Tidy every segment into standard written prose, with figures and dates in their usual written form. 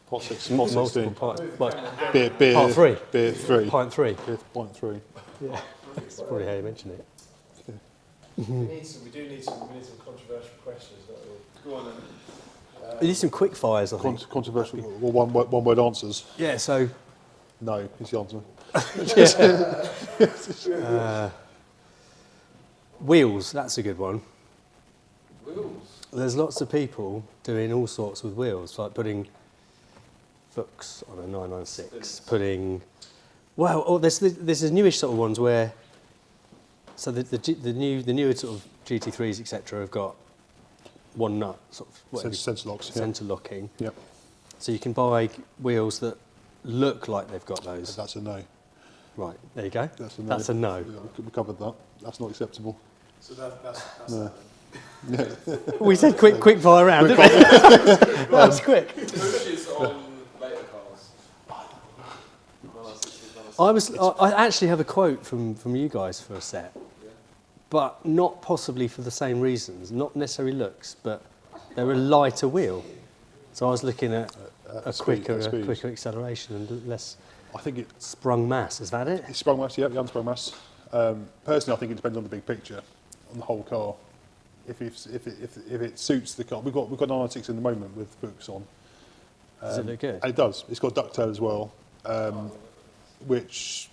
Pot 16. Pot 16. Part 3. Beer 3. Pint 3. Beer point 3. Yeah, that's probably how you mention it. We do need some controversial questions. Go on then. We need some quick fires, I think. Controversial, or one word answers. Yeah, so... No, is the answer. Wheels, that's a good one. Wheels? There's lots of people doing all sorts with wheels, like putting books on a 996, putting... Well, oh, there's this newish sort of ones where... So the newer sort of GT3s, etc., have got one nut, sort of... Centre locks. Centre locking. Yep. So you can buy wheels that look like they've got those. That's a no. Right, there you go. That's a no. Yeah, We covered that. That's not acceptable. So that's No. we said quick fire round, didn't we? That was quick. Pushes on later cars. I actually have a quote from you guys for a set, but not possibly for the same reasons, not necessarily looks, but they're a lighter wheel. So I was looking at a quicker acceleration and less I think it sprung mass. Is that it? It's sprung mass, yeah, the unsprung mass. Personally, I think it depends on the big picture, on the whole car. If it suits the car, we've got 996 in the moment with books on. Does it look good? And it does. It's got ducktail as well, which,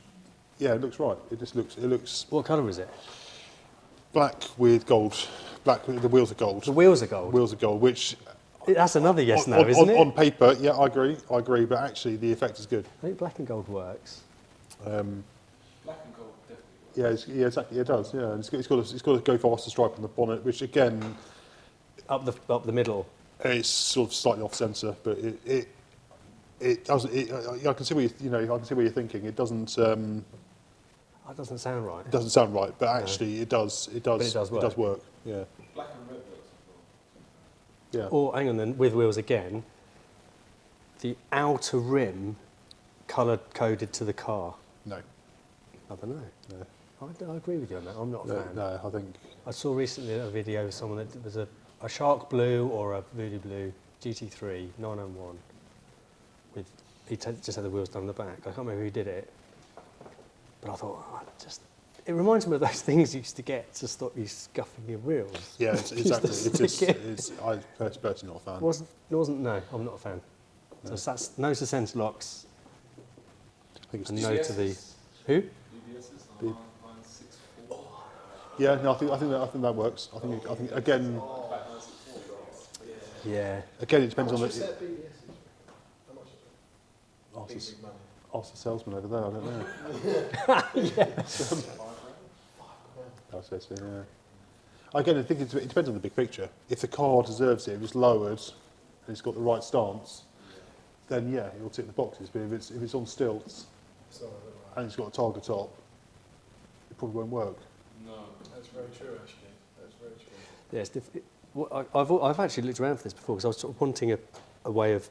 yeah, it looks right. It looks What colour is it? black with gold. Black. The wheels are gold. The wheels are gold. Wheels are gold, which That's another yes no, isn't it? On paper, yeah, I agree, but actually the effect is good. I think black and gold works. Black and gold definitely. Yeah, exactly, it does. Yeah, and it's got to go faster stripe on the bonnet, which again, Up the middle. it's sort of slightly off centre, but it doesn't. I can see what I can see what you're thinking. It doesn't. That doesn't sound right. It doesn't sound right, but actually it does. It does. But it does work. It does work. Yeah. Black and red works as well. Yeah. Or hang on then, with wheels again, the outer rim colour coded to the car. No. I don't know. No. I agree with you on that. I'm not a fan. No, I think. I saw recently a video of someone that was a shark blue or a voodoo blue GT3 901 with just had the wheels down the back. I can't remember who did it, but I thought it reminds me of those things you used to get to stop you scuffing your wheels. Yeah, exactly. It's I personally not a fan. It wasn't. No, I'm not a fan. No. So that's no to centre locks I think it's and no to the who? BBS's 964. Yeah, no, I think that works. I think again. Yeah. Again, it depends on the. Set BBS's? How much? Ask the salesman over there. I don't know. Yes. That's it. Yeah. Again, I think it depends on the big picture. If the car deserves it, if it's lowered and it's got the right stance, then yeah, it will tick the boxes. But if it's on stilts and it's got a target top, it probably won't work. No. That's very true, actually. That's very true. Yes. I've actually looked around for this before because I was sort of wanting a way of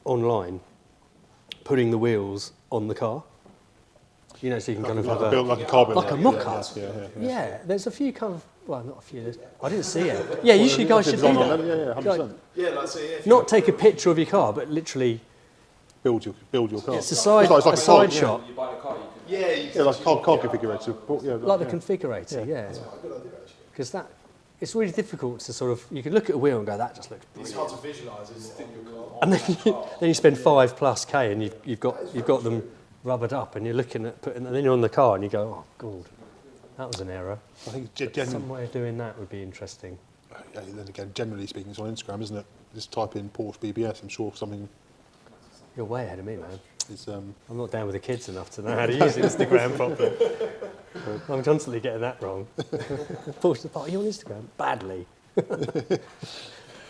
online putting the wheels on the car. You know, so you can kind of have a car build, like a mock-up. Yeah, there's a few kind of, well, not a few. I didn't see it. Yeah, usually guys should do that. Yeah, 100%. Yeah, like say, yeah. Not take a picture of your car, but literally Build your car. it's a side It's like a car, shot, You buy the car, you can. Yeah, you can. Yeah, like a car configurator. Yeah, like the configurator. Yeah, That's quite a good idea, actually. because it's really difficult to sort of, you can look at a wheel and go, that just looks It's brilliant. hard to visualise, isn't it? And then you spend 5+ K and you've got them rubbered up and you're looking at and then you're on the car and you go, oh god, that was an error. I think Some way of doing that would be interesting. then again, generally speaking, it's on Instagram, isn't it? Just type in Porsche BBS. I'm sure something You're way ahead of me, man. is. I'm not down with the kids enough to know how to use Instagram properly. I'm constantly getting that wrong. Porsche, are you on Instagram? Badly. I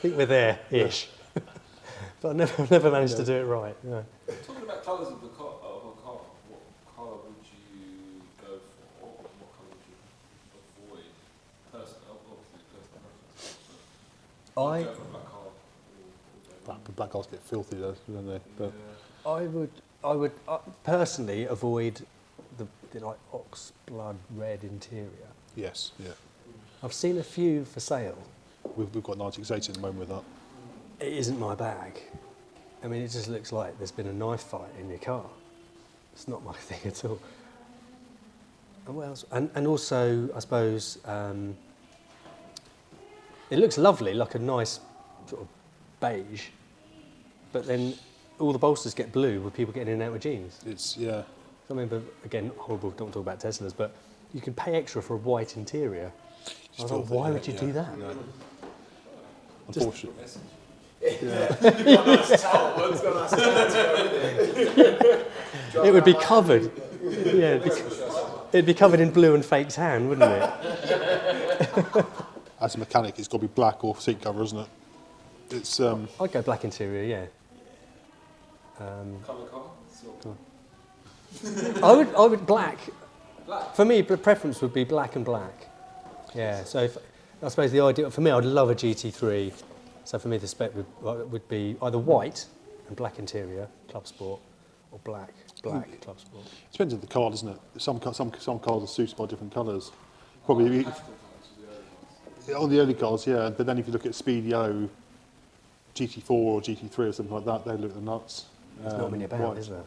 think we're there-ish. But I've never managed to do it right. No. Talking about colours of a car, what colour would you go for? What colour would you avoid? Obviously, I go for a black car. Black cars get filthy, though, don't they? But I would personally avoid the like ox blood red interior. yes, yeah. I've seen a few for sale. We've got 968 at the moment with that. It isn't my bag. I mean, it just looks like there's been a knife fight in your car. It's not my thing at all. And what else? And also, I suppose, it looks lovely, like a nice sort of beige, but then all the bolsters get blue with people getting in and out with jeans. It's, yeah. I mean, but again, horrible, don't talk about Teslas, but you can pay extra for a white interior. I was like, why would you do that? No. Unfortunately. It would be covered. Yeah, it'd be covered in blue and fake tan, wouldn't it? As a mechanic, it's got to be black or seat cover, isn't it? It's I'd go black interior, yeah. Colour car? Silver. I would black. Black? For me, the preference would be black and black. Yeah, so I suppose the ideal, for me, I'd love a GT3. So for me, the spec would be either white and black interior, Club Sport, or black Club Sport. it depends on the car, doesn't it? Some cars are suited by different colours. Probably on the early cars, yeah. But then if you look at Speed Yellow, GT4 or GT3 or something like that, they look the nuts. There's not many about, white. is there?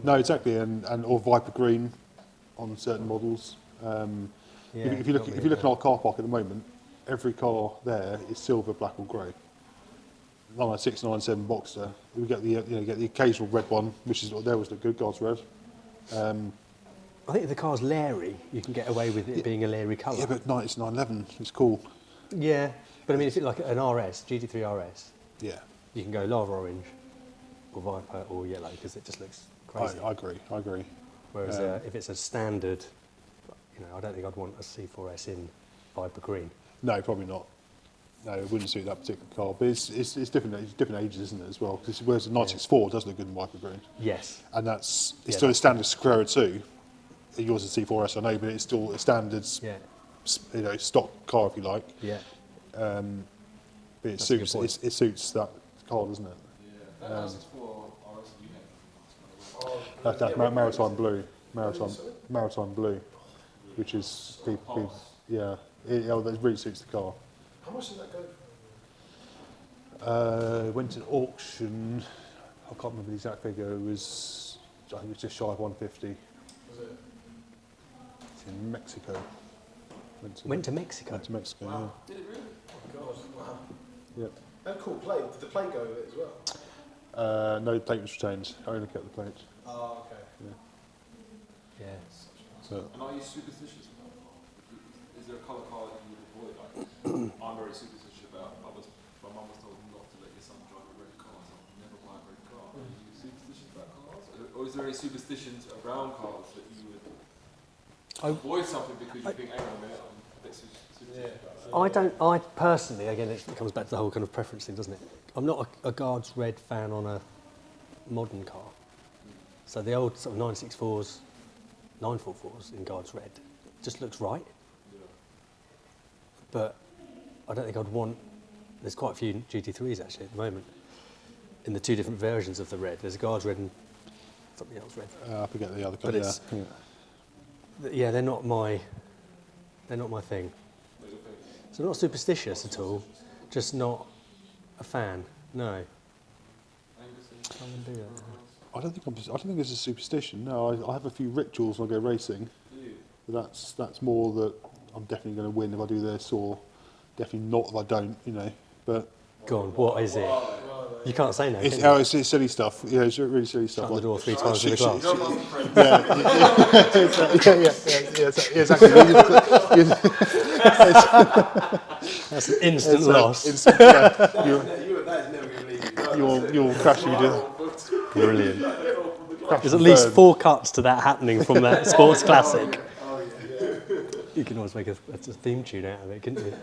No, exactly, and or Viper Green on certain models. If you look at our car park at the moment, every car there is silver, black, or grey. 996, 997 Boxster. We get the occasional red one, which is they always look good. God's red. I think if the car's Larry, you can get away with it being a Larry colour. Yeah, but 911 is cool. Yeah, but I mean, if it's like an RS, GT3 RS, Yeah, you can go lava orange, or Viper, or yellow, because it just looks crazy. I agree. Whereas if it's a standard, I don't think I'd want a C4S in Viper green. No, probably not. No, it wouldn't suit that particular car. But it's different. It's different ages, isn't it, as well? Because whereas the 964 does look good in Viper green, Yes. and it's Yeah, still a standard Carrera 2. Yours is C4S, I know, but it's still a standard, Yeah. Stock car, if you like. Yeah. But it That's a good suits point. it suits that car, doesn't it? Yeah. That was for RS you had. That's maritime blue, maritime blue, which is yeah, that really suits the car. How much did that go for? Went to auction. I can't remember the exact figure. I think it was just shy of 150. Was it? It's in Mexico. Went to Mexico. Went to Mexico. Wow. Did it really? Oh God, wow. Yeah. Yep. And cool plate. Did the plate go with it as well? No, the plate was retained. I only kept the plate. Oh, okay. Yeah. So, And are you superstitious about the car? Is there a colour car that you would avoid? Like, I'm very superstitious about. My mum was told not to let your son drive a red car, so I'll never buy a red car. Are you superstitious about cars? Or is there any superstitions around cars that you would avoid something because you think, hang on a minute, I'm a bit superstitious about it? I personally, again, it comes back to the whole kind of preference thing, doesn't it? I'm not a Guards red fan on a modern car. So the old sort of 964s, 944s in Guards red just looks right. Yeah. But I don't think I'd want, there's quite a few GT3s actually at the moment, in the two different versions of the red. There's a Guards red and something else red. I forget the other But colour. it's- Yeah, they're not my thing. So not superstitious at all, just not a fan. No. I wouldn't do that. I don't think it's a superstition. No, I have a few rituals when I go racing. Do you? But that's more that I'm definitely going to win if I do this, or definitely not if I don't. But Go on, what is it? You can't say no, it's, can you? it's silly stuff. Yeah, it's really silly stuff. Shut the door 3 like- times with a glass. You're among friends. Yeah, exactly. That's an instant It's, loss. yeah, That is never going to leave you. you'll crash if you do. Brilliant. Crash There's and at least burn. 4 cuts to that happening from that sports classic. Oh, yeah. You can always make a theme tune out of it, couldn't you?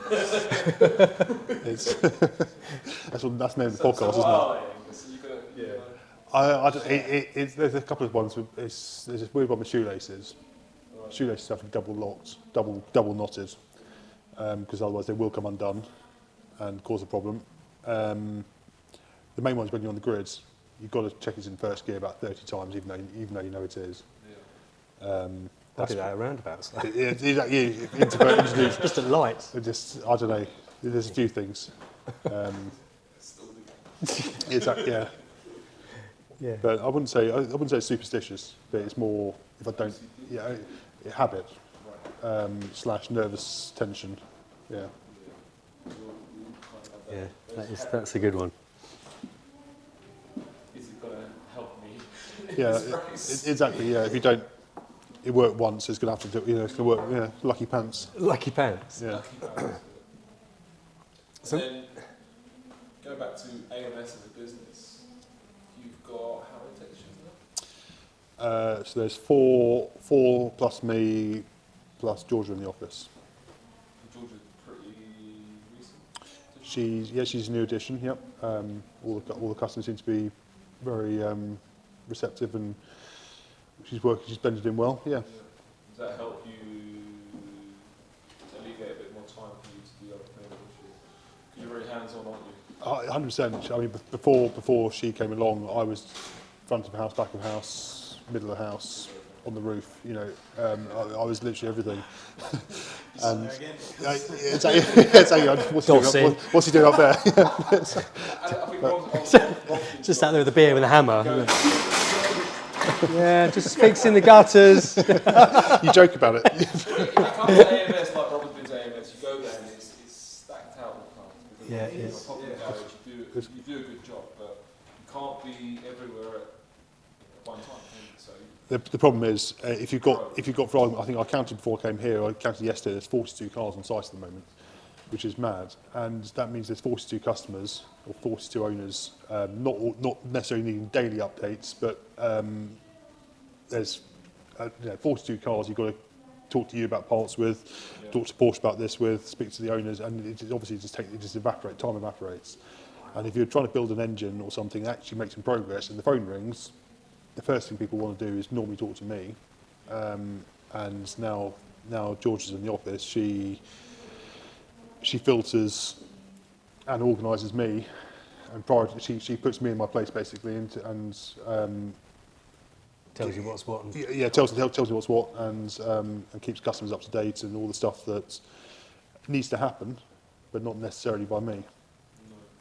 It's that's the name of the podcast, isn't it? Yeah. There's a couple of ones. There's this weird one with shoelaces. Shoelaces have to be double locked, double knotted, because otherwise they will come undone and cause a problem. The main one's when you're on the grids, you've got to check it's in first gear about 30 times, even though you know it is. I'll do that at roundabouts. Introduce. Just at lights. I don't know. There's a few things. Yeah. Yeah. But I wouldn't say it's superstitious, but it's more if I don't, yeah, habit slash nervous tension. Yeah. Yeah, that's a good one. Is it going to help me? Yeah, exactly. Yeah, if you don't, it worked once. It's going to have to do. It's going to work. Yeah, lucky pants. Lucky pants. Yeah. So then, go back to AMS as a business. You've got how many technicians now? So there's four plus me, plus Georgia in the office. Georgia's pretty recent. She's a new addition. Yep. All the customers seem to be very receptive, and she's blended in well. Yeah. Does that help you alleviate a bit more time for you to do other things? Because you're very hands-on, aren't you? 100%. I mean, before she came along, I was front of house, back of house, middle of house, on the roof. You know, I was literally everything. And what's he doing up there? Just sat there with a beer with a hammer. Yeah, just fixing the gutters. You joke about it. If you come to AMS like Robbie did AMS, you go there and it's stacked out all the time. Yeah, You're a popular garage, you do a good job, but you can't be everywhere at one time. So The problem is, if you've got, for argument, I think I counted before I came here, I counted yesterday, there's 42 cars on site at the moment, which is mad. And that means there's 42 customers, or 42 owners, not necessarily needing daily updates, but there's 42 cars you've got to talk to you about parts with, talk to Porsche about this with, speak to the owners, and it obviously time evaporates. And if you're trying to build an engine or something that actually makes some progress and the phone rings, the first thing people want to do is normally talk to me. And now George is in the office, she filters and organises me, and she puts me in my place basically, and Tells you what's what. tells me what's what, and keeps customers up to date and all the stuff that needs to happen, but not necessarily by me.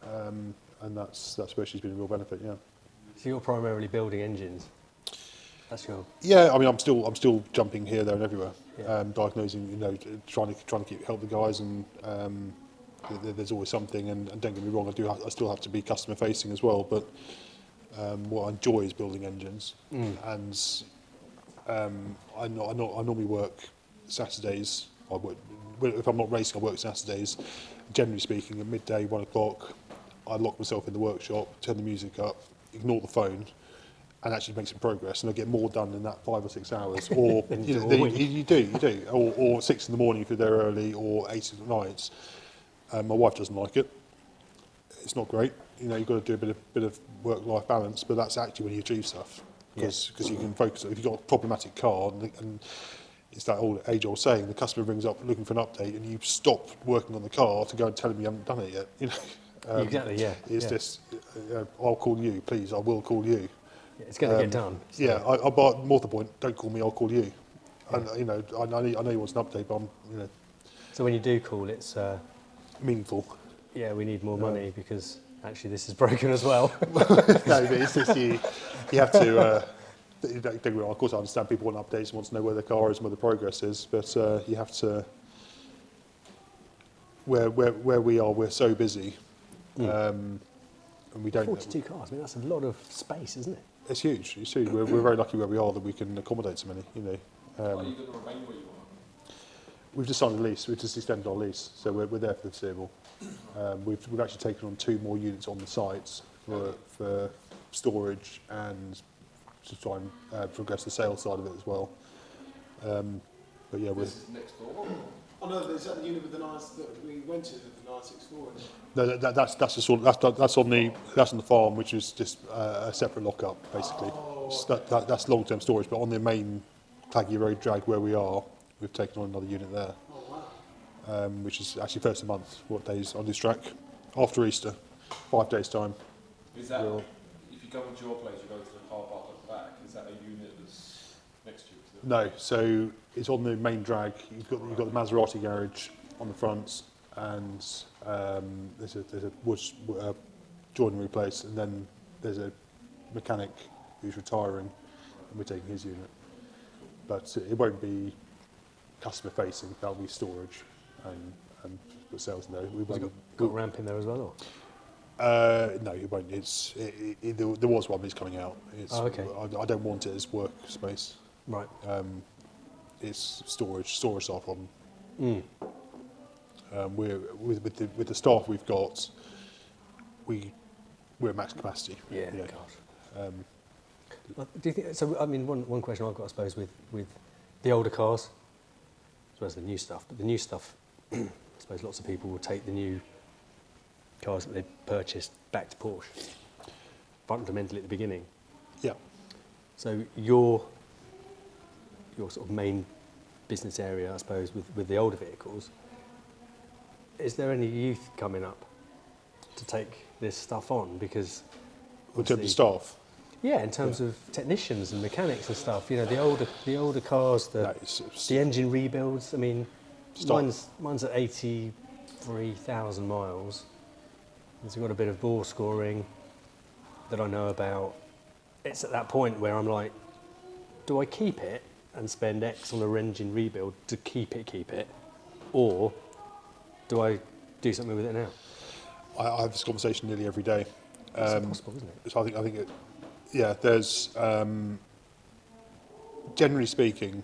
And that's where she's been a real benefit. Yeah. So you're primarily building engines. That's your. Yeah, I mean, I'm still jumping here, there, and everywhere, Yeah. diagnosing. Trying to help the guys, and there's always something. And don't get me wrong, I still have to be customer facing as well. But what I enjoy is building engines, and I normally work Saturdays. If I'm not racing, I work Saturdays. Generally speaking, at midday, 1 o'clock, I lock myself in the workshop, turn the music up, ignore the phone, and actually make some progress, and I get more done in that 5 or 6 hours. Or you do, or 6 in the morning if you're there early, or 8 at night. My wife doesn't like it. It's not great. You've got to do a bit of work-life balance, but that's actually when you achieve stuff, because you can focus. If you've got a problematic car, and it's that age-old saying, the customer rings up looking for an update, and you stop working on the car to go and tell them you haven't done it yet. Exactly. Yeah. It's just, I'll call you, please. I will call you. It's going to get done. So. Yeah, but more to the point, don't call me, I'll call you. Yeah. And I know you want an update, but So when you do call, it's meaningful. Yeah, we need more money because actually this is broken as well. No, but it's just you have to. Don't get me wrong, of course I understand people want updates and want to know where the car is and where the progress is, but you have to. Where we are, we're so busy, and we don't. 42 cars. I mean, that's a lot of space, isn't it? It's huge. It's huge. We're very lucky where we are that we can accommodate so many. Are you going to remain where you are? We've just signed a lease. We've just extended our lease, so we're there for the foreseeable. We've actually taken on 2 more units on the site for storage and to try and progress the sales side of it as well. But yeah, this is next door. Oh no, there's that unit with the nice that we went to, the 964. No, that's the sort of, that's on the farm, which is just a separate lock-up basically. Oh, That's long-term storage, but on the main Claggy Road drag where we are, we've taken on another unit there, oh wow. which is actually first of the month. What days on this track? After Easter, 5 days time. Is that if you go into your place, you go to the car park at the back? Is that a unit that's next to you? No, so it's on the main drag. You've got the Maserati garage on the front, and there's a wood joinery place, and then there's a mechanic who's retiring, and we're taking his unit. But it won't be customer facing. That'll be storage and the sales. No, we Has it won't. got a ramp in there as well? Or? No, it won't. There was one, but it's coming out. Oh, okay. I don't want it as workspace. Right. It's storage. Storage is our problem. Mm. We're with the staff we've got. We're at max capacity. Yeah. Yeah. Gosh. Do you think so? I mean, one question I've got, I suppose, with the older cars, as well as the new stuff. But the new stuff, I suppose, lots of people will take the new cars that they purchased back to Porsche, fundamentally at the beginning. Yeah. So your sort of main business area, I suppose, with the older vehicles, is there any youth coming up to take this stuff on? Because In terms of staff. yeah, in terms of technicians and mechanics and stuff, you know, the older cars, No, the engine rebuilds. I mean, Stop. mine's at 83,000 miles. It's got a bit of bore scoring that I know about. It's at that point where I'm like, do I keep it and spend X on the engine rebuild to keep it, or do I do something with it now? I have this conversation nearly every day. It's impossible, isn't it? So I think yeah, there's generally speaking,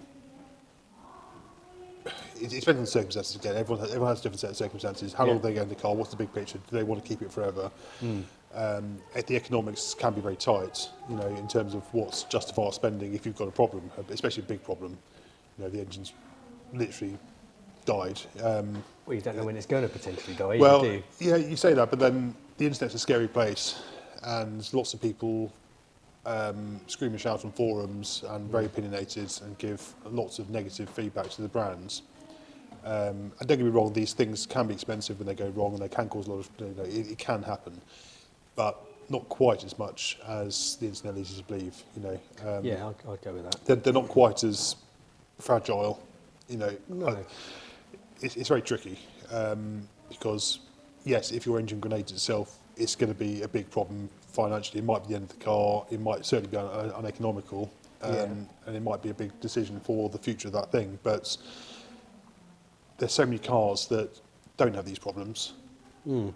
it depends on the circumstances. Again, everyone has a different set of circumstances. How long Yeah. they go in the car? What's the big picture? Do they want to keep it forever? The economics can be very tight, you know, in terms of what's justified spending if you've got a problem, especially a big problem. You know, the engine's literally died. Well, you don't know when it's going to potentially die. Well, do you? yeah, you say that, but then the internet's a scary place, and lots of people scream and shout on forums and very opinionated and give lots of negative feedback to the brands. And don't get me wrong, these things can be expensive when they go wrong, and they can cause a lot of, you know, it can happen, but not quite as much as the internet leads you to believe. You know, Yeah, I'd go with that. they're not quite as fragile. You know, No. it's very tricky because yes, if your engine grenades itself, it's going to be a big problem financially. It might be the end of the car. It might certainly be uneconomical, and it might be a big decision for the future of that thing. But there's so many cars that don't have these problems, and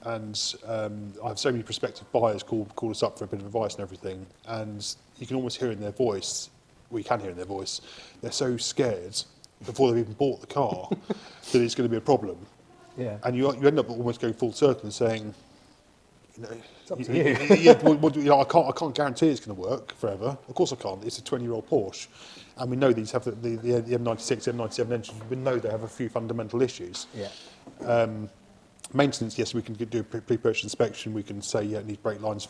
I have so many prospective buyers call us up for a bit of advice and everything, and you can almost hear in their voice. We can hear in their voice. They're so scared before they've even bought the car that it's going to be a problem. Yeah. And you end up almost going full circle and saying, you know, It's up to you. yeah, you know, I can't guarantee it's going to work forever. Of course I can't. It's a 20-year-old Porsche, and we know these have the M96, M97 engines. We know they have a few fundamental issues. Yeah. Maintenance, yes, we can do a pre-purchase inspection. We can say, yeah, it needs brake lines,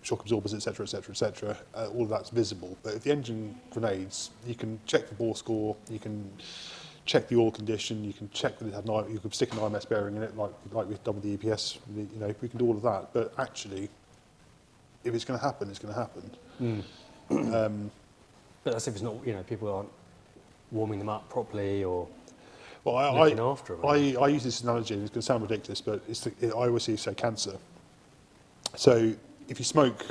shock absorbers, etc., etc., etc. All of that's visible. But if the engine grenades, you can check the bore score. You can check the oil condition. You can check whether it had you could stick an IMS bearing in it, like we've done with the EPS. You know, we can do all of that. But actually, if it's going to happen, it's going to happen. But that's if it's not, you know, people aren't warming them up properly or Well, looking after them. I use this analogy, and it's going to sound ridiculous, but I always say cancer. So if you smoke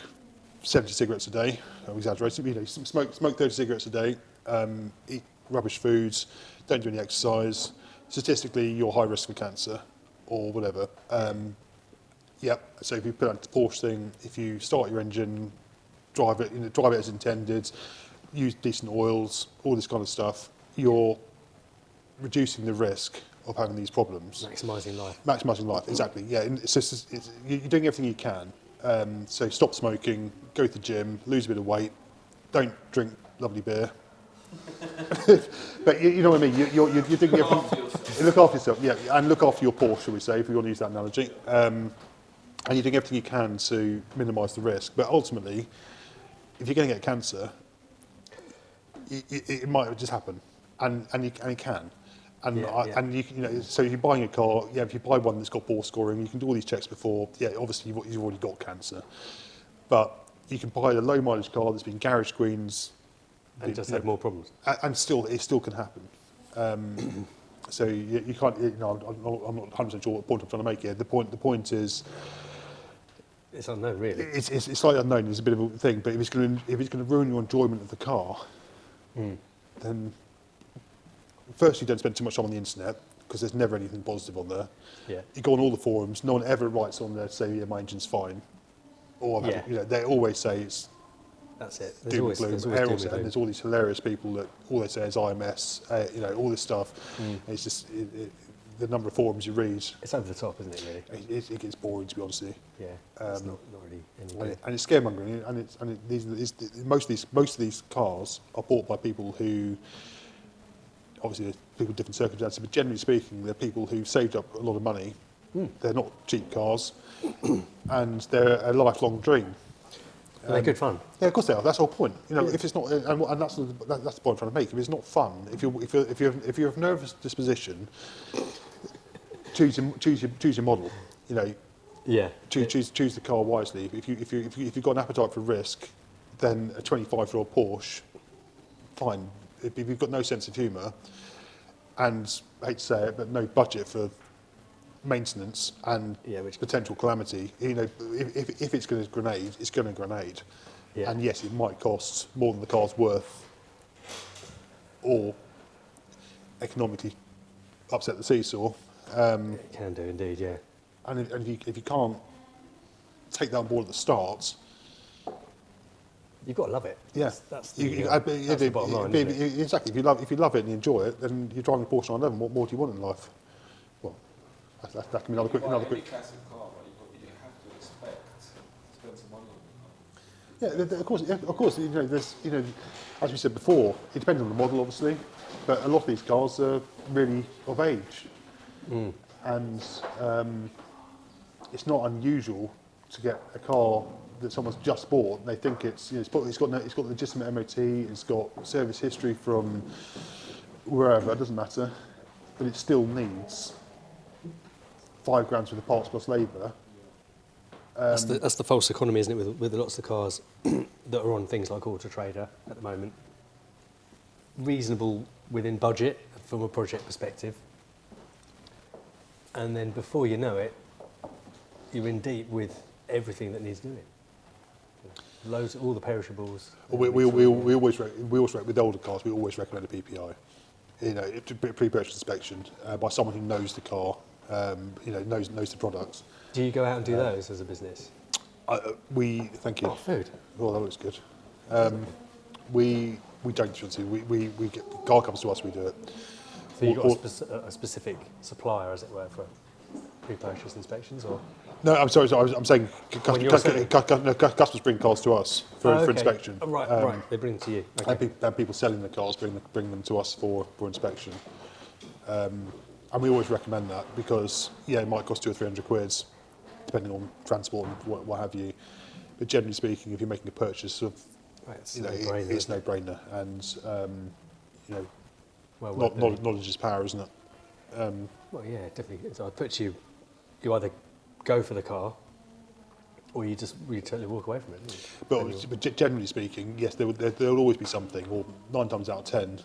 70 cigarettes a day, I'm exaggerating, you know, smoke 30 cigarettes a day, eat rubbish foods, don't do any exercise, statistically you're high risk for cancer or whatever. So if you put out the Porsche thing, if you start your engine, drive it as intended, use decent oils, all this kind of stuff, you're reducing the risk of having these problems. Maximising life. Maximising life, exactly. Yeah, and you're doing everything you can. So stop smoking, go to the gym, lose a bit of weight, don't drink lovely beer. But you know what I mean. You're doing everything. Look after yourself, yeah, and look after your Porsche, shall we say, if we want to use that analogy. And you're doing everything you can to minimise the risk. But ultimately, if you're going to get cancer, it might just happen, and it can. And and you know, so if you're buying a car, yeah, if you buy one that's got bore scoring, you can do all these checks before. Yeah, obviously you've already got cancer, but you can buy a low mileage car that's been garage screens, And just have more problems. and it still can happen. So you can't. You know, I'm not 100% sure what point I'm trying to make here. The point is, It's unknown, really. It's slightly unknown. It's a bit of a thing, but if it's going to ruin your enjoyment of the car, then firstly, don't spend too much time on the internet because there's never anything positive on there. Yeah. You go on all the forums. No one ever writes on there to say, "Yeah, my engine's fine," or Yeah. you know, they always say it's That's it. doom and gloom. There's And always doom and there's all these hilarious people that all they say is IMS, you know, all this stuff. gloom. It's just the number of forums you read. It's over the top, isn't it, really? It gets boring, to be honest with you. Yeah. It's not really any And, good. and it's scaremongering, most of these cars are bought by people who, obviously, there's people with different circumstances, but generally speaking, they're people who've saved up a lot of money. They're not cheap cars, and they're a lifelong dream. But they're good fun. Yeah, of course they are. That's the whole point. You know, if it's not, and that's the point I'm trying to make. If it's not fun, if you're of nervous disposition, choose your model. You know, Yeah. choose the car wisely. If you've got an appetite for risk, then a 25-year-old Porsche, fine. If you've got no sense of humour, and I hate to say it, but no budget for maintenance and which potential calamity, you know, if it's going to grenade, it's going to grenade. Yeah. And yes, it might cost more than the car's worth, or economically upset the seesaw. It can do indeed, yeah. And if you can't take that on board at the start, You've got to love it. yeah, That's the bottom line, isn't it? exactly. If you love it and you enjoy it, then you're driving a Porsche 911. What more do you want in life? Well, that can be another quick. Any classic car, right, you have to expect to spend some money on the car. Yeah, of course. You know, there's, you know, as we said before, it depends on the model, obviously, but a lot of these cars are really of age, and it's not unusual to get a car that someone's just bought. They think it's, you know, it's got legitimate MOT, it's got service history from wherever, it doesn't matter, but it still needs £5 worth of parts plus labour. That's the false economy, isn't it, with lots of cars that are on things like Auto Trader at the moment. Reasonable within budget from a project perspective. And then before you know it, you're in deep with everything that needs doing. Loads, all the perishables. We always with older cars, we always recommend a PPI. You know, pre-purchase inspection by someone who knows the car, you know, knows the products. Do you go out and do those as a business? Thank you. Oh, food. Oh, that looks good. We don't, to be honest with you. We get, the car comes to us, we do it. So you've got a specific supplier, as it were, for pre-purchase inspections, or? No, I'm sorry. I'm saying When you're selling? customers bring cars to us for inspection. Oh, right. They bring them to you. Okay. And people selling the cars bring them to us for inspection. And we always recommend that because, yeah, it might cost 200 or 300 quid, depending on transport and what have you. But generally speaking, if you're making a purchase of, It's you know, no-brainer, it's isn't it? no-brainer. And, you know, Well worth doing. knowledge is power, isn't it? Well, yeah, definitely. So I put you either go for the car, or you totally walk away from it. Don't you? But generally speaking, yes, there will always be something, or 9 times out of 10,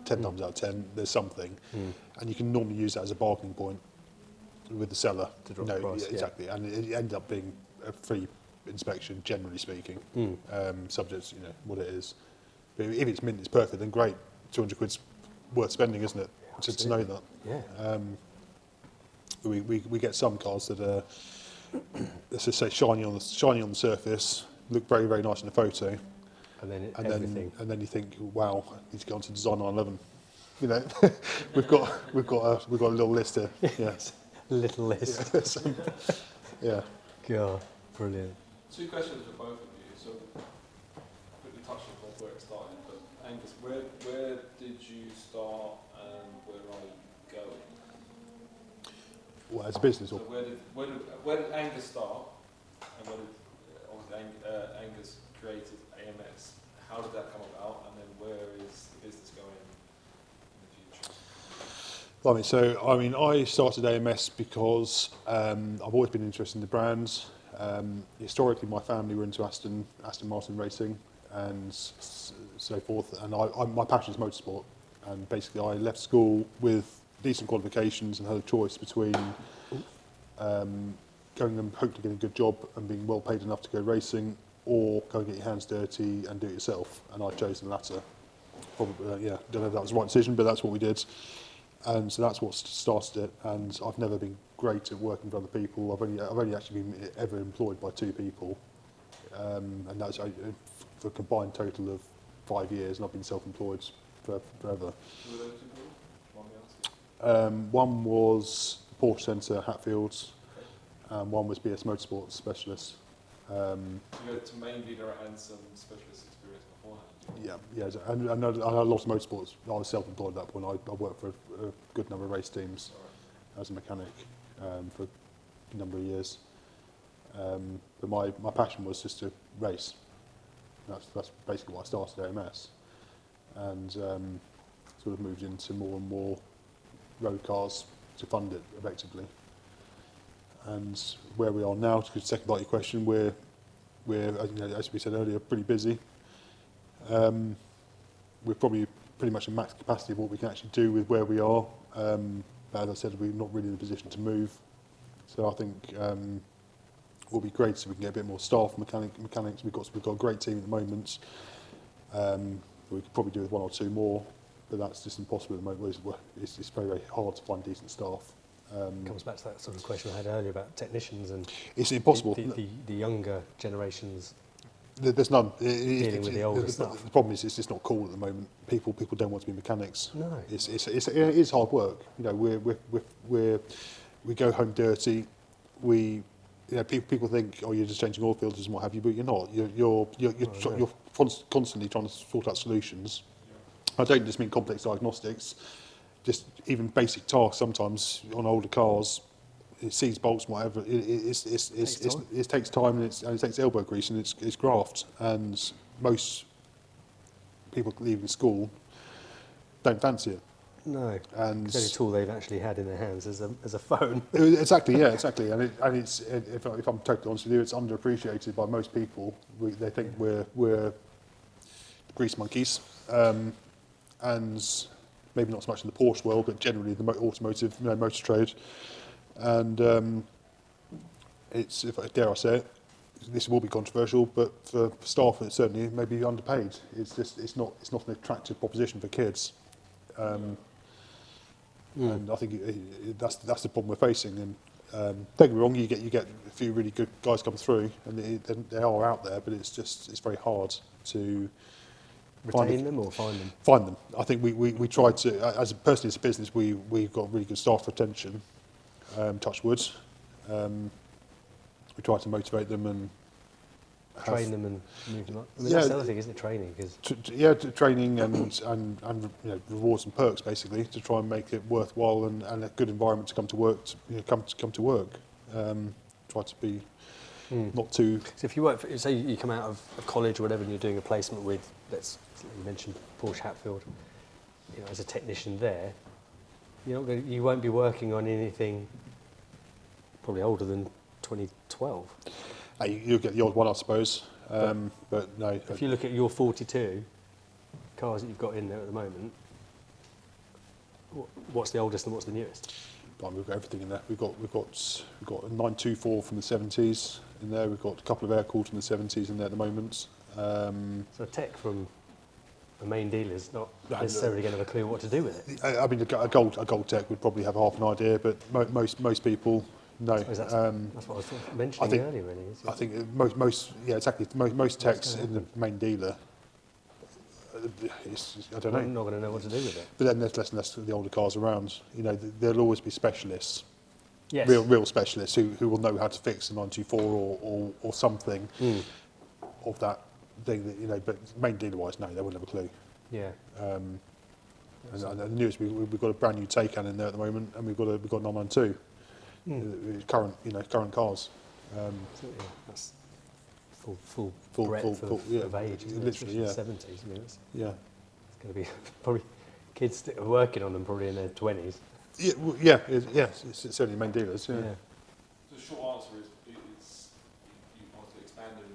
10 times out of 10, there's something. And you can normally use that as a bargaining point with the seller. To drop the price, yeah, exactly. And it ends up being a free inspection, generally speaking, subject to, you know, what it is. But if it's mint, it's perfect, then great. 200 quid's worth spending, isn't it? Just to know that. Yeah. We get some cars that are, let's just say, shiny on the surface, look very, very nice in the photo, And then and then you think, wow, I need to go on to design 911. You know, we've got a little list here. Yes. Little list. Yeah. God, brilliant. 2 questions for both of you. So, quickly touching on where it started, but Angus, where did you start and where are you going? Well, as a business, So or where did Angus start, and where did obviously Angus created AMS? How did that come about, and then where is the business going in the future? I started AMS because I've always been interested in the brands. Historically, my family were into Aston Martin racing and so forth, and my passion is motorsport. And basically, I left school with decent qualifications and had a choice between going and hopefully getting a good job and being well paid enough to go racing, or go and get your hands dirty and do it yourself. And I chose the latter. Probably, don't know if that was the right decision, but that's what we did. And so that's what started it. And I've never been great at working for other people. I've only actually been ever employed by 2 people, and that's for a combined total of 5 years. And I've been self-employed forever. Who are those 2 people? Mind me asking? One was Porsche Centre, Hatfields, and one was BS Motorsports Specialist. You had to main dealer and some specialist experience beforehand. Yeah, and I had a lot of motorsports. I was self-employed at that point. I worked for a good number of race teams as a mechanic for a number of years. But my passion was just to race. That's basically why I started AMS, and sort of moved into more and more road cars to fund it effectively. And where we are now, to the second part of your question, we're as we said earlier, pretty busy. We're probably pretty much at max capacity of what we can actually do with where we are. But as I said, we're not really in a position to move. So I think it will be great if we can get a bit more staff, mechanics. We've got a great team at the moment. We could probably do with 1 or 2 more, but that's just impossible at the moment. It's very, very hard to find decent staff. Comes back to that sort of question I had earlier about technicians and it's impossible. the younger generations There's none. dealing with the older stuff. The problem is it's just not cool at the moment. People don't want to be mechanics. No. It is hard work. You know, we go home dirty. People think, oh, you're just changing oil filters and what have you, but you're not. You're constantly trying to sort out solutions. I don't just mean complex diagnostics. Just even basic tasks sometimes on older cars, it sees bolts and whatever. It takes time and it takes elbow grease and it's graft. And most people leaving school don't fancy it. No. And The only tool they've actually had in their hands is a phone. Exactly. And it's if I'm totally honest with you, it's underappreciated by most people. They think we're grease monkeys, and maybe not so much in the Porsche world, but generally the automotive, motor trade. And it's, if dare I say it, this will be controversial, but for staff, it's certainly maybe underpaid. It's not an attractive proposition for kids. And I think that's the problem we're facing. And don't get me wrong, you get a few really good guys come through, and they are out there, but it's very hard to Retain them or find them? Find them. I think we try to, as a business, we've got really good staff retention. Touch wood. We try to motivate them and Train them and move them up. I mean, Yeah. that's the other thing, isn't it? Training, because training and rewards and perks basically to try and make it worthwhile and a good environment to come to work. Come to work. Try to be not too. So if you work, say you come out of college or whatever, and you're doing a placement with, you mentioned Porsche Hatfield, as a technician there, you won't be working on anything probably older than 2012. You'll get the odd one, I suppose. But no. If you look at your 42 cars that you've got in there at the moment, what's the oldest and what's the newest? We've got everything in there. We've got a 924 from the 70s in there. We've got a couple of air-cooled from the 70s in there at the moment. So tech from a main dealer is not necessarily going to have a clue what to do with it. I mean, a gold tech would probably have half an idea, but most people no. That's what I was mentioning earlier, really. I think most techs in the main dealer. I don't know. I'm not going to know what to do with it. But then there's less and less of the older cars around. There'll always be specialists. Yes. Real specialists who will know how to fix a 924 or something of that thing that but main dealer wise, no, they wouldn't have a clue. Yeah. And the newest we've got a brand new Taycan in there at the moment, and we've got 992 current cars. So, yeah, that's full breadth of age, isn't it? Literally, yeah. 70s. I mean, it's Yeah. going to be probably kids that are working on them probably in their 20s. It's certainly main dealers. Yeah. The short answer is you want to expand in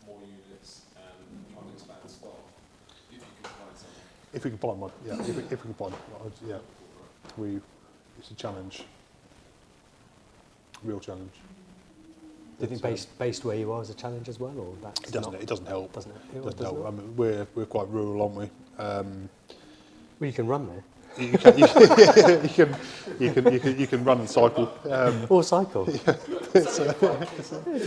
more units and try to expand staff if you can find someone. If we can find one, yeah. If we can find one, yeah. It's a challenge. real challenge. Do you think based where you are is a challenge as well, or that's It doesn't. not? It doesn't help. Doesn't it? It doesn't Doesn't help. it? I mean, we're quite rural, aren't we? Well, you can run there. You can run and cycle. Or cycle. If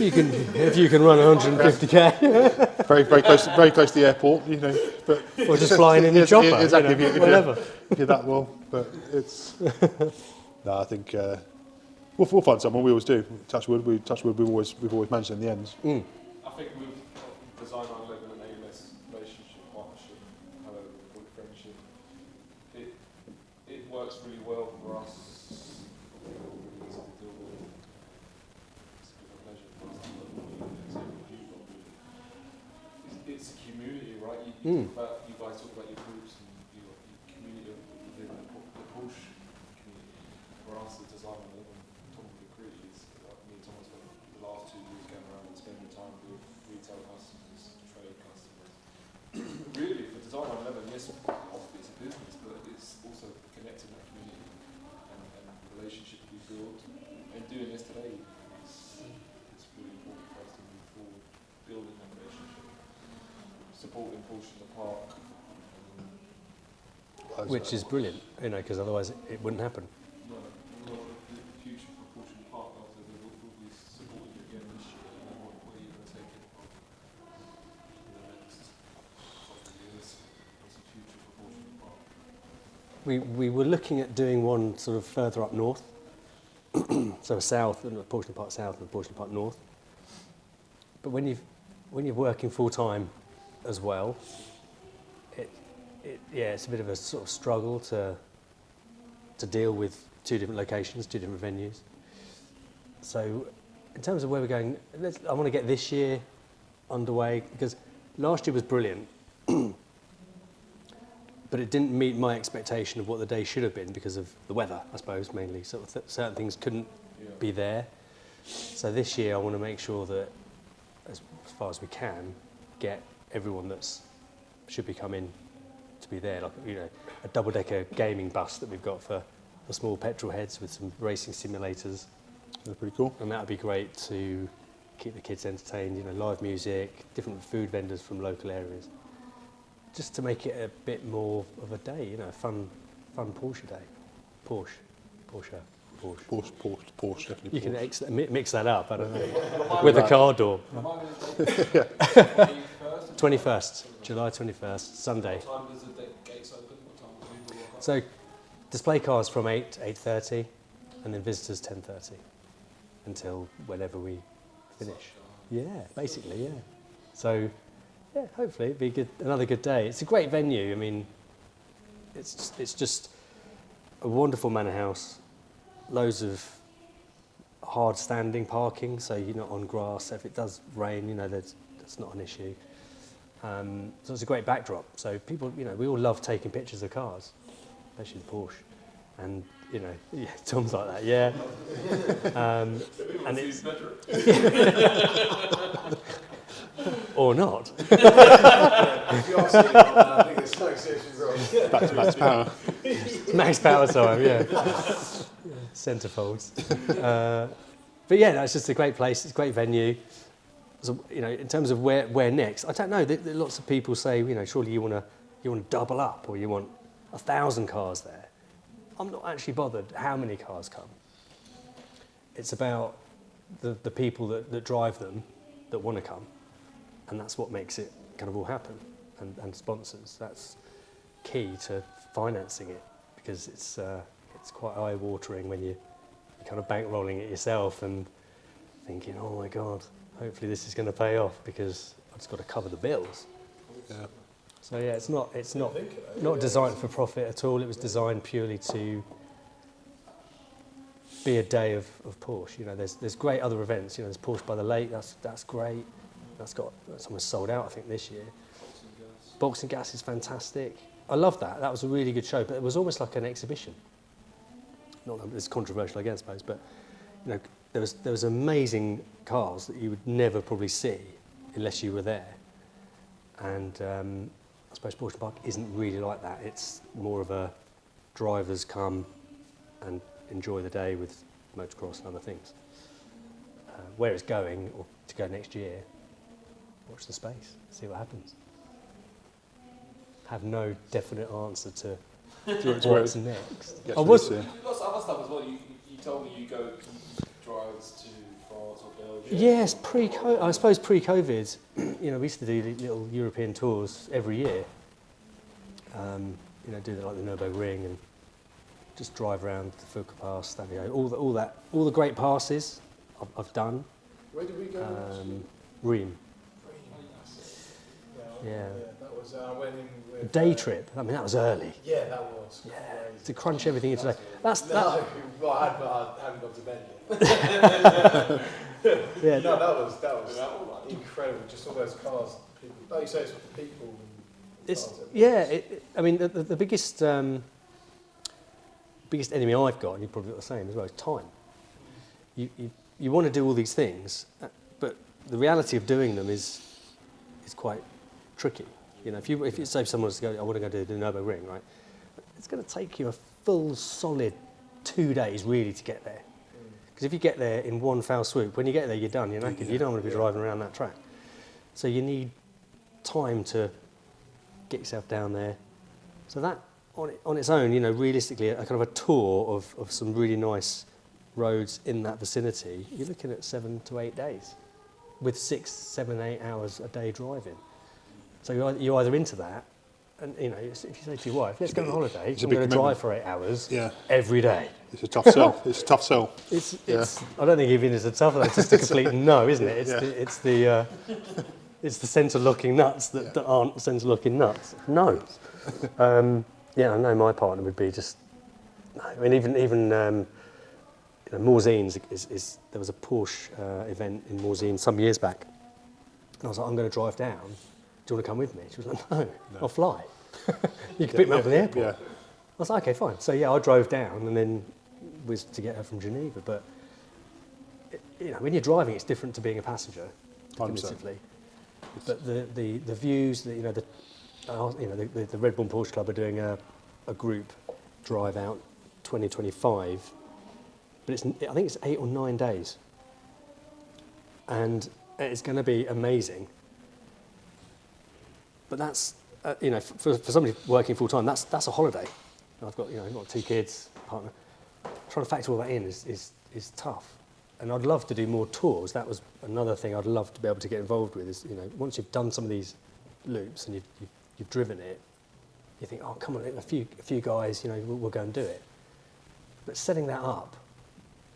you can run 150k. Very close to the airport, you know. But Or just flying in your chopper. exactly. You know, whatever. If you're that well, but it's. No, I think we'll find someone. We always do. Touch wood. We've always managed in the end. Mm. I think with Design 911 and ALS relationship, partnership, however we call it, friendship, it works really well for us. It's a pleasure for us to work with you. It's a community, right? You guys talk about your groups and your community within the Porsche community. For us, the Design 11, Tom would agree, is like me and Tom have spent the last 2 years going around and spending time with retail customers, trade customers. Really, for Design 11, yes, obviously it's a business, but it's also connecting that community and the relationship we build. And doing this today, it's really important for us to move forward, building that relationship, supporting Porsche in the park. Which is brilliant, you know, because otherwise it wouldn't happen. No, the future for Porsche in the park, after we'll be supporting you again this year, and where are you going to take it from in the next couple of years? What's the future for Porsche in the park? We were looking at doing one sort of further up north, so south, and Porsche Park South and Porsche Park North. But when you're working full time as well, it's a bit of a sort of struggle to deal with 2 different locations, 2 different venues. So in terms of where we're going, I want to get this year underway, because last year was brilliant, but it didn't meet my expectation of what the day should have been because of the weather, I suppose, mainly. So certain things couldn't be there. So this year I want to make sure that, as far as we can, get everyone that's should be coming to be there, like, you know, a double-decker gaming bus that we've got for the small petrol heads with some racing simulators. They're pretty cool. And that would be great to keep the kids entertained, you know, live music, different food vendors from local areas. Just to make it a bit more of a day, you know, fun Porsche day. Porsche, definitely. You Porsche. can mix that up, I don't know, with a car door. 21st, July 21st, Sunday. What time does the gates open? What time do people walk up? So display cars from 8:30, and then visitors 10:30 until whenever we finish. Yeah, basically, yeah. So yeah, hopefully it'll be good, another good day. It's a great venue. I mean, it's just a wonderful manor house, loads of hard standing parking, so you're not on grass. If it does rain, you know, that's not an issue. So it's a great backdrop. So people, you know, we all love taking pictures of cars, especially the Porsche. And, you know, yeah, Tom's like that, yeah. And it's or not. If you ask me, I think there's no exceptions wrong. Back to max power. Max power time, yeah. Centerfolds. But yeah, no, it's just a great place. It's a great venue. So, you know, in terms of where next, I don't know. Lots of people say, you know, surely you want to double up, or you want 1,000 cars there. I'm not actually bothered how many cars come. It's about the people that drive them, that want to come, and that's what makes it kind of all happen. And sponsors, that's key to financing it, because it's quite eye-watering when you're kind of bankrolling it yourself and thinking, oh my God, hopefully this is going to pay off, because I've just got to cover the bills. Yeah. So yeah, it's not designed for profit at all. It was designed purely to be a day of Porsche. You know, there's great other events. You know, there's Porsche by the Lake. That's great. That's almost sold out, I think, this year. Boxing Gas is fantastic. I love that. That was a really good show, but it was almost like an exhibition. Not that it's controversial again, I suppose, but you know, there was amazing cars that you would never probably see unless you were there. And I suppose Porsche Park isn't really like that. It's more of a drivers come and enjoy the day with motocross and other things. where it's going or to go next year, watch the space, see what happens. Have no definite answer to what's next. Gets I was, loose, You've got some other stuff as well. You told me you drives to France or Belgium. yes, I suppose pre-COVID, we used to do little European tours every year. Do like the Nürburgring and just drive around the Fulker Pass, all the great passes I've done. Where did we go? Rheims. Yeah, Yeah. that was. I went in with Day trip. I mean, that was early. Yeah, that was. Yeah, Crazy. to crunch everything into that. No, well, I haven't got to bed yet. Yeah, No, that was incredible. Just all those cars. People, like you say, it's with the people. And it's cars, I mean, the biggest enemy I've got, and you've probably got the same as well, is time. You want to do all these things, but the reality of doing them is quite tricky. If you say someone wants to go, I want to go to the Nürburgring, right? It's going to take you a full solid 2 days really to get there. Because if you get there in one foul swoop, when you get there, you're done. You're knackered. You don't want to be driving around that track. So you need time to get yourself down there. So that on its own, realistically, a kind of a tour of some really nice roads in that vicinity, you're looking at 7 to 8 days with 6, 7, 8 hours a day driving. So you're either into that, and if you say to your wife, let's go on holiday, I'm going to drive for 8 hours every day. It's a tough sell. It's a tough sell. I don't think even it's a tough, it's just a complete no, isn't it? It's the centre locking nuts that aren't centre locking nuts. No. I know my partner would be just. I mean, even Morzines is there was a Porsche event in Morzines some years back, and I was like, I'm going to drive down. Do you want to come with me? She was like, no. I'll fly. You can pick me up at the airport. Yeah. I was like, okay, fine. So I drove down, and then was to get her from Geneva. But when you're driving, it's different to being a passenger, definitively. But the views, the Redbourne Porsche Club are doing a group drive out 2025, but I think it's 8 or 9 days, and it's going to be amazing. But that's for somebody working full time, that's a holiday. I've got I've got 2 kids, partner. Trying to factor all that in is tough. And I'd love to do more tours. That was another thing I'd love to be able to get involved with. Is once you've done some of these loops and you've driven it, you think, oh come on, a few guys, we'll go and do it. But setting that up,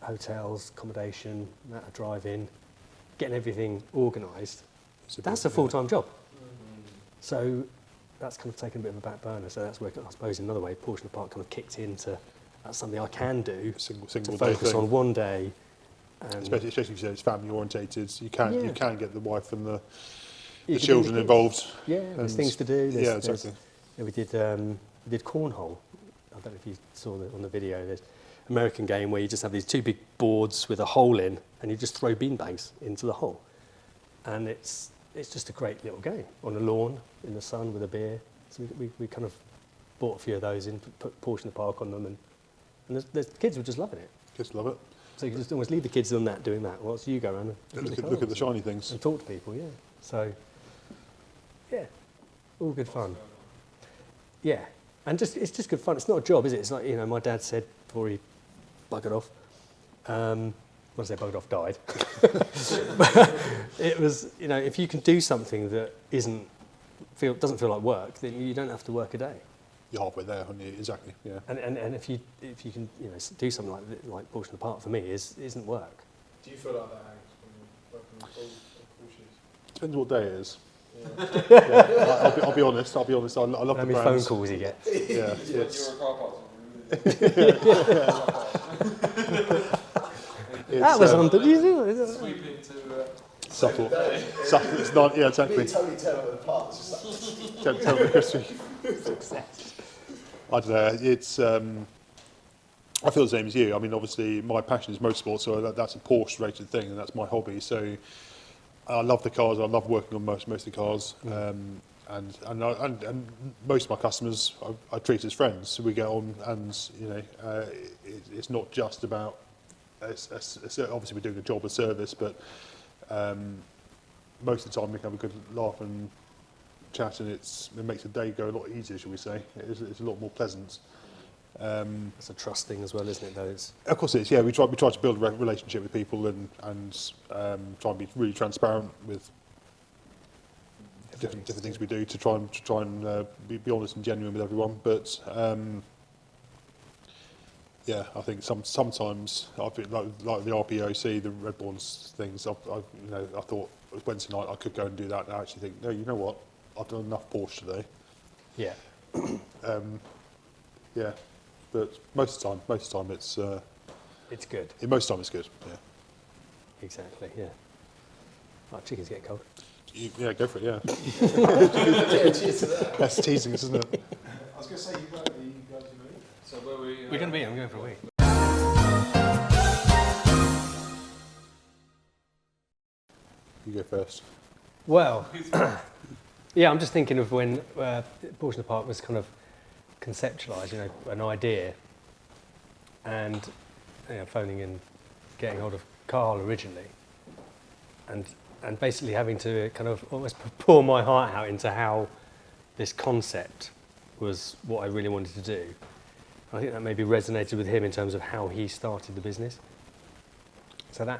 hotels, accommodation, amount of driving, getting everything organised, that's a full-time job. So that's kind of taken a bit of a back burner. So that's where, I suppose, in another way, Porsche Park kind of kicked into. That's something I can do. Single to day focus thing. on one day. Especially if you say it's family orientated, you can get the wife and the You can children do the involved. Yeah, there's things to do. Exactly. We did cornhole. I don't know if you saw on the video. There's an American game where you just have these 2 big boards with a hole in, and you just throw beanbags into the hole, and it's just a great little game on a lawn in the sun with a beer. So we kind of bought a few of those in, put Porsche in the Park on them, and the kids were just loving it. Kids love it. So you can just almost leave the kids doing that, whilst you go around and Look at the shiny things. and talk to people, yeah. So, yeah, all good fun. Yeah, and it's just good fun. It's not a job, is it? It's like, my dad said before he buggered off, when I say buggered off, died. It was, if you can do something that doesn't feel like work, then you don't have to work a day. You're halfway there, aren't you? Exactly. Yeah. And if you can do something like Porsche in the Park for me isn't work. Do you feel like that, Angus, when you're working with Porsches? Depends what day it is. Yeah. I'll be honest. I love How the many brands. phone calls you get? Yeah. You're a car park. That was under. Did you see that? Sweeping to. Subtle. It's not. Yeah, exactly. Me and Tony turn up at the park, it's just like... Tell the Christian. I don't know. It's. I feel the same as you. I mean, obviously, my passion is motorsport, so that's a Porsche-rated thing, and that's my hobby. So, I love the cars. I love working on most of the cars, and most of my customers I treat as friends. So we get on, and it's not just about it's obviously we're doing a job of service, but most of the time we can have a good laugh and chat, and it makes the day go a lot easier, shall we say. It's a lot more pleasant. It's a trust thing as well, isn't it? Though it's Of course it is, yeah. We try to build a relationship with people and try and be really transparent with different things we do to try and be honest and genuine with everyone. But yeah, I think sometimes I think like the RPOC, the Redbourne's things. I thought it was Wednesday night I could go and do that, and I actually think, no, you know what? I've done enough Porsche today. yeah. Yeah, but most of the time it's good. most of the time it's good. Yeah. Exactly. Yeah. Oh, chicken's getting cold. Yeah, go for it. Yeah. Yeah, cheers to that. That's teasing us, isn't it? I was going to say, you guys are moving. So where we? We're going to be. I'm going for a week. You go first. Well, yeah, I'm just thinking of when Porsche in the Park was kind of conceptualised, an idea, and phoning in, getting hold of Carl originally, and basically having to kind of almost pour my heart out into how this concept was what I really wanted to do. I think that maybe resonated with him in terms of how he started the business. So I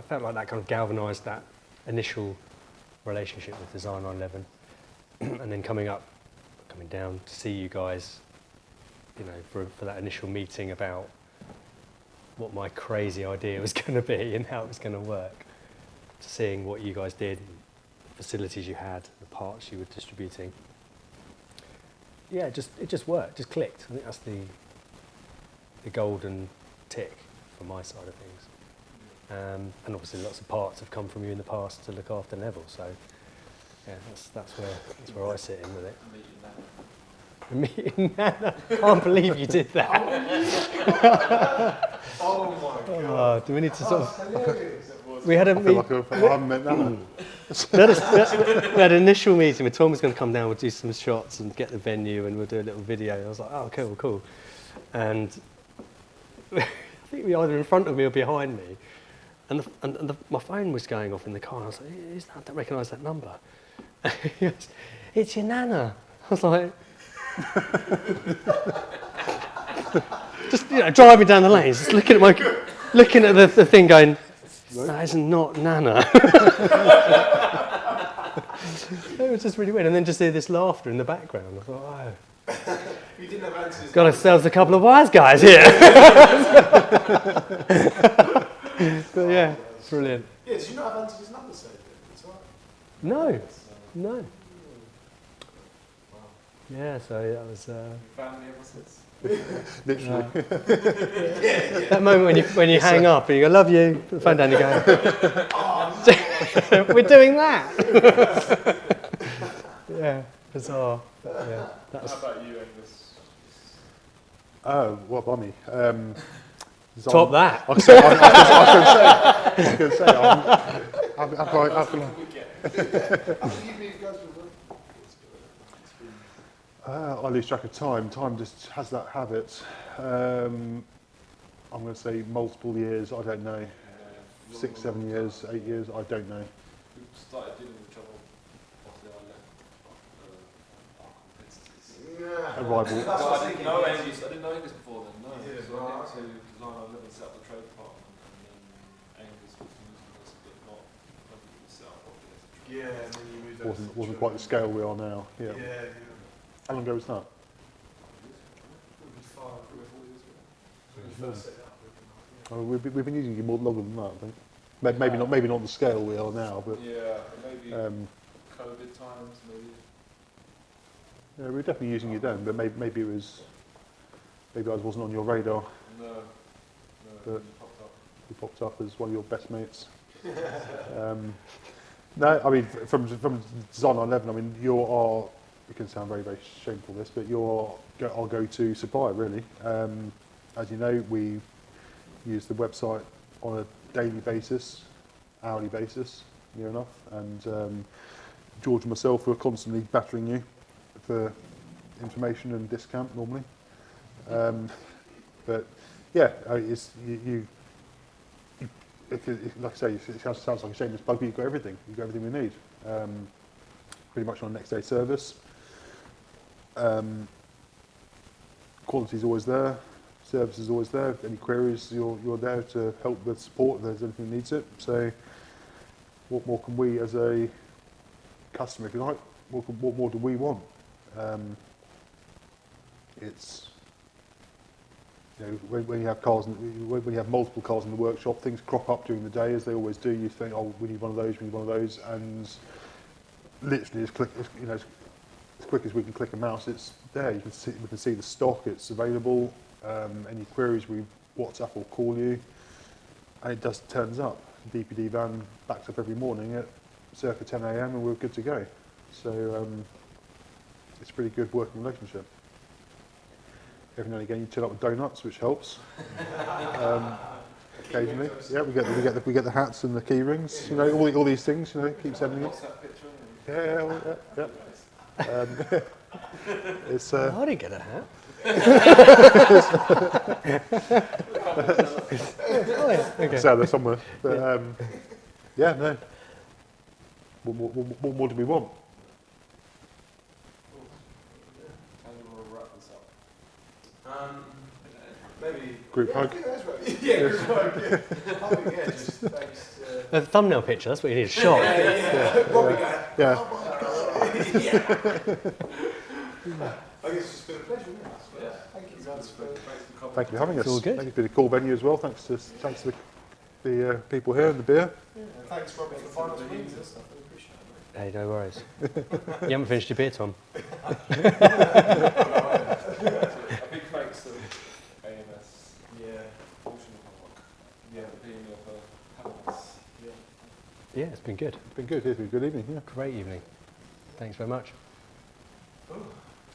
felt like that kind of galvanised that initial relationship with Design 911, and then coming down to see you guys, for that initial meeting about what my crazy idea was going to be and how it was going to work, to seeing what you guys did, the facilities you had, the parts you were distributing. Yeah, it just worked, just clicked. I think that's the golden tick from my side of things. And obviously lots of parts have come from you in the past to look after Neville, so yeah, that's where I sit in with it. Meeting Nana. I can't believe you did that. Oh my god. Oh, do we need to sort of... Hilarious. We had a I feel like I haven't met Nana. we had an initial meeting where Tom was going to come down, we'll do some shots and get the venue and we'll do a little video. I was like, oh, cool. And I think we were either in front of me or behind me. And my phone was going off in the car. And I was like, I don't recognise that number. He goes, it's your Nana. I was like... just driving down the lanes, just looking at the thing going, that is not Nana. It was just really weird. And then just hear this laughter in the background. I thought, oh. You didn't have answers. Got ourselves a couple of wise guys here. But yeah, brilliant. Yeah, did you not have answers number saved? It's all right. No. Wow. Yeah, so that was... Family ever since. Literally. That moment when you hang up and you go, love you, put the phone down, you go, we're doing that. Yeah, bizarre. But yeah, that's... How about you, Angus? Oh, what about me? Top that. I was going to say, I lose track of time. Time just has that habit. I'm going to say multiple years, I don't know. 6, 7 years, 8 years, I don't know. We started dealing with trouble after I left our competitors. A rival. I didn't know Angus before then, no. Yeah, So I right. went to Design 11, set up the trade department, and then Angus was using us, but not really set up properly as a trade. Yeah, and then you moved over. Wasn't quite the scale we are now. Yeah. Yeah. How long ago was that? When you first set it up. Oh, we've been using it more longer than that, I think. Maybe not the scale we are now, but Yeah, maybe COVID times, maybe. yeah, we were definitely using it then. But maybe I wasn't on your radar. No, But- it popped up. You popped up as one of your best mates. No, I mean from Design 11. I mean it can sound very, very shameful this, but you're our go-to supplier really. As you know, we use the website on a daily basis, hourly basis, near enough, and George and myself are constantly battering you for information and discount normally. But yeah, it's like I say, it sounds like a shameless plug, but you've got everything. You've got everything we need. Pretty much on next day service. Quality's always there. Service is always there. Any queries, you're there to help with support if there's anything that needs it. So, what more can we, as a customer, if you like, what more do we want? It's, you know, when you have cars, when you have multiple cars in the workshop, things crop up during the day, as they always do. You think, oh, we need one of those, we need one of those, and literally, as quick as we can click a mouse, it's there. We can see the stock. It's available. Any queries, we WhatsApp or call you, and it just turns up. DPD van backs up every morning at circa 10 a.m. and we're good to go. So it's a pretty good working relationship. Every now and again, you turn up with donuts, which helps. Occasionally, yeah, we get the hats and the key rings. You know, all these things. You know, keep sending it. Yeah. It's. I didn't get a hat. Oh yeah, okay. It's out there somewhere. But yeah, no. What more do we want? How do we want to wrap this up? Maybe. Group hug. Yeah, group hug. I think, yeah, just thanks to. A thumbnail picture, that's what you need, a shot. Robbie going, Yeah. I guess it's just been a pleasure. Yeah. Thank you guys for coming. Thank you for having us. It's all good. Thank you for the cool venue as well. Thanks to the people here and the beer. Yeah. Thanks, Robbie, for the final screens and stuff. I appreciate it. Hey, no worries. You haven't finished your beer, Tom. A big thanks to AMS, Yeah. Porsche Park, Yeah. the being of having us. Yeah. Yeah, it's been good. It's been good. It's been a good evening. Yeah. Great evening. Thanks very much. Oh.